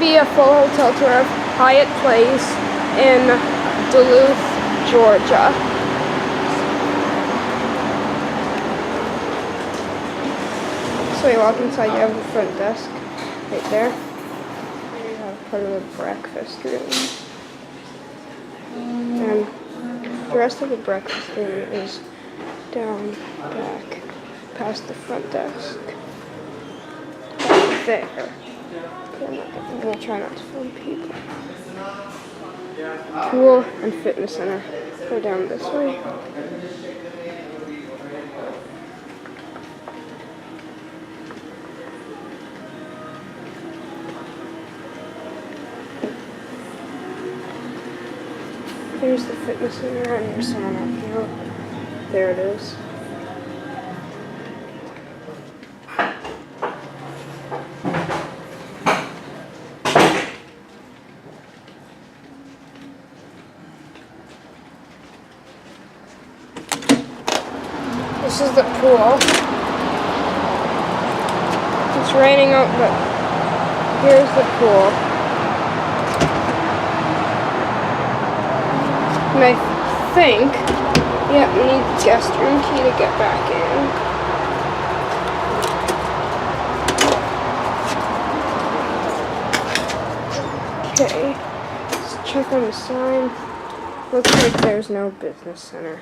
be a full hotel tour of Hyatt Place in Duluth, Georgia. So you walk inside, you have the front desk right there. You have part of the breakfast room. And the rest of the breakfast room is down back past the front desk. Back there. I'm going to try not to film people. Pool and fitness center. Go down this way. Here's the fitness center, and there's someone up here. There it is. This is the pool. It's raining out, but here's the pool. And I think, yeah, we need the guest room key to get back in. Okay, let's check on the sign. Looks like there's no business center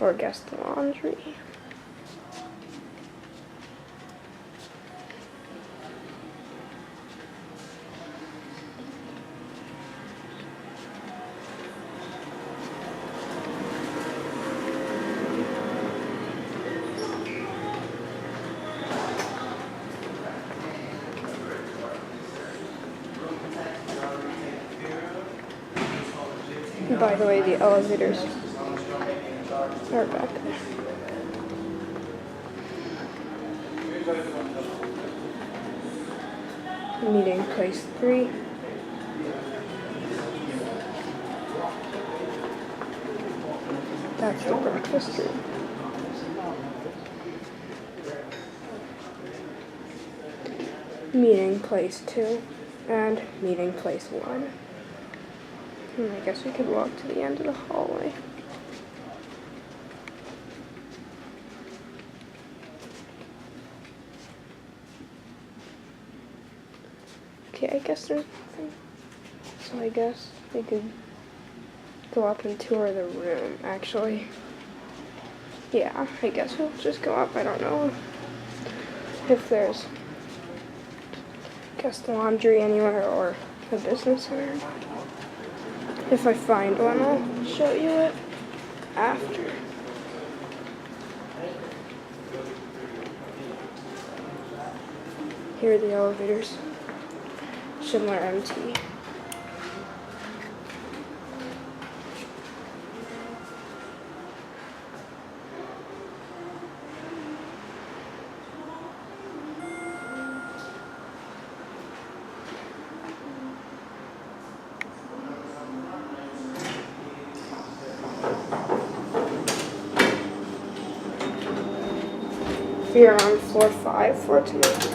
or guest laundry. And by the way, the elevators are back there. Meeting place 3. That's the breakfast room. Meeting place 2 and meeting place 1. And I guess we could walk to the end of the hallway. Okay, I guess there's nothing. So I guess we could go up and tour the room, actually. Yeah, I guess we'll just go up. I don't know if there's guest laundry anywhere or a business center. If I find one, I'll show you it after. Here are the elevators. Schindler MT. We are on floor 5 for tonight.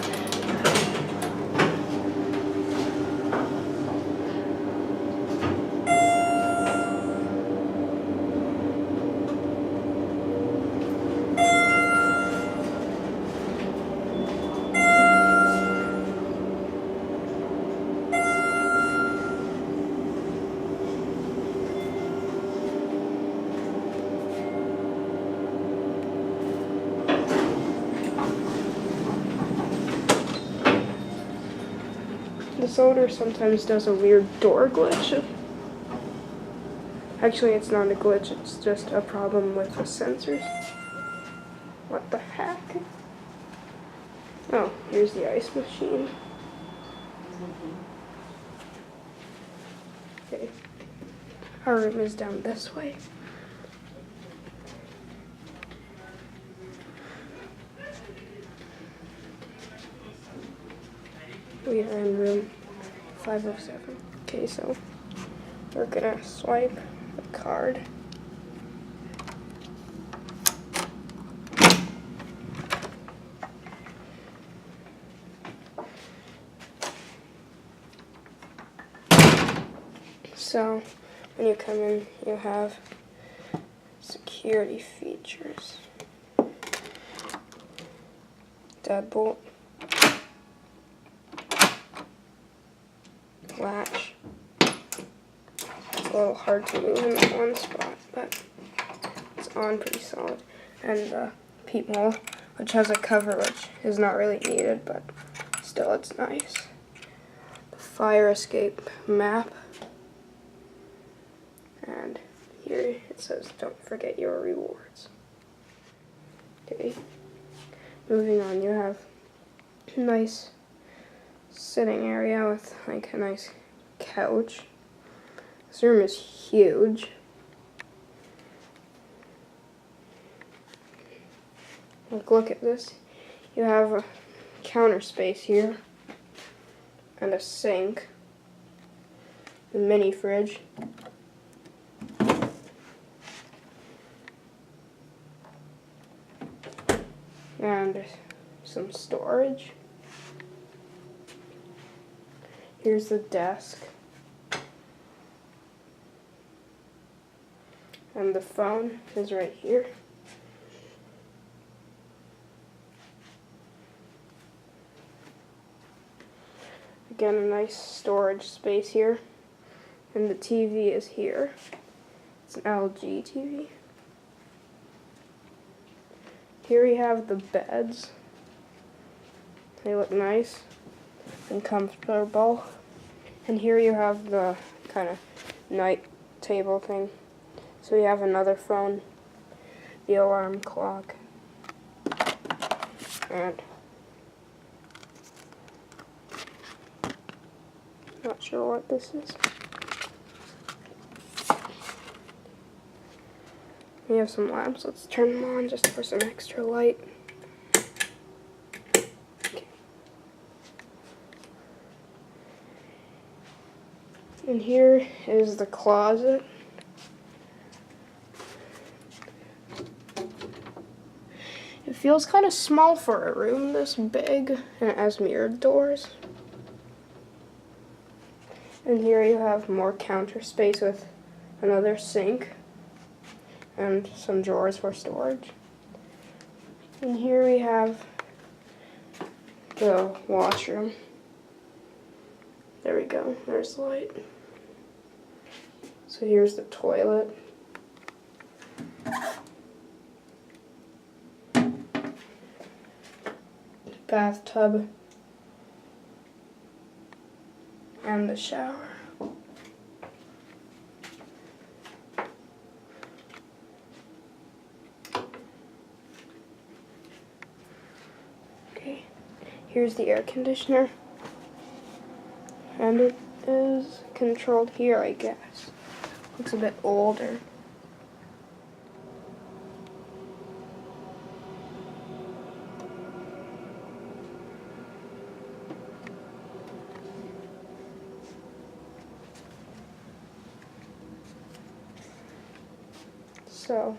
This odor sometimes does a weird door glitch. Actually, it's not a glitch, it's just a problem with the sensors. What the heck? Oh, here's the ice machine. Okay. Our room is down this way. We are in room 507. Okay, so we're gonna swipe the card. So when you come in, you have security features. Deadbolt. Latch. It's a little hard to move in that one spot, but it's on pretty solid. And the peephole, which has a cover, which is not really needed, but still it's nice. The fire escape map. And here it says, don't forget your rewards. Okay. Moving on, you have a nice sitting area with like a nice couch. This room is huge. Like, look at this. You have a counter space here and a sink, a mini fridge, and some storage. Here's the desk. And the phone is right here. Again, a nice storage space here. And the TV is here. It's an LG TV. Here we have the beds. They look nice and comfortable. And here you have the kind of night table thing. So we have another phone, the alarm clock, and not sure what this is. We have some lamps. Let's turn them on just for some extra light. Okay. And here is the closet. It feels kind of small for a room this big, and it has mirrored doors. And here you have more counter space with another sink and some drawers for storage. And here we have the washroom. There we go, there's the light. So here's the toilet. Bathtub. And the shower. Okay, here's the air conditioner. And it is controlled here, I guess. Looks a bit older. So,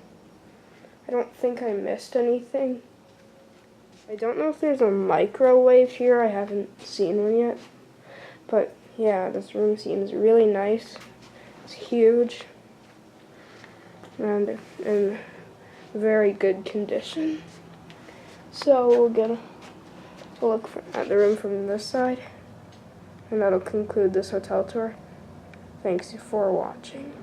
I don't think I missed anything. I don't know if there's a microwave here. I haven't seen one yet. But yeah, this room seems really nice. It's huge and in very good condition. So we'll get a look at the room from this side. And that'll conclude this hotel tour. Thanks for watching.